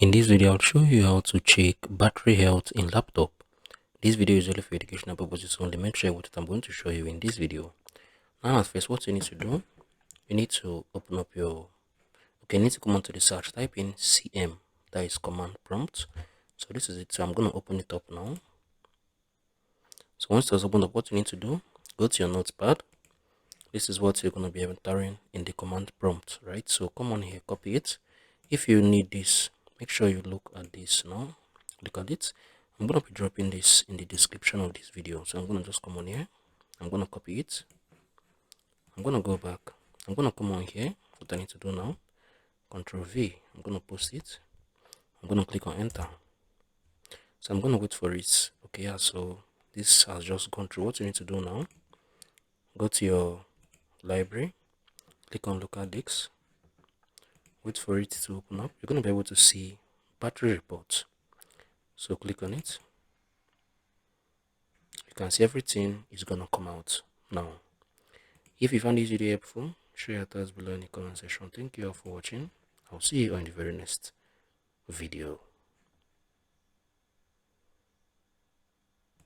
In this video, I'll show you how to check battery health in laptop. This video is only for educational purposes only. Make sure what I'm going to show you in this video. Now, at first, what you need to do, you need to open up you need to come onto the search, type in CM, that is command prompt. So this is it. So I'm going to open it up now. So once it has opened up, what you need to do, go to your notepad. This is what you're going to be entering in the command prompt, right? So come on here, copy it. If you need this, make sure you look at this now. Look at it. I'm going to be dropping this in the description of this video. So I'm going to just come on here. I'm going to copy it. I'm going to go back. I'm going to come on here. What I need to do now, Control V. I'm going to post it. I'm going to click on enter. So I'm going to wait for it. Okay, yeah, so this has just gone through. What you need to do now, go to your library, click on local disk, wait for it to open up. You're going to be able to see battery report. So click on it. You can see everything is going to come out now. If you found this video helpful, share your thoughts below in the comment section. Thank you all for watching. I'll see you on the very next video.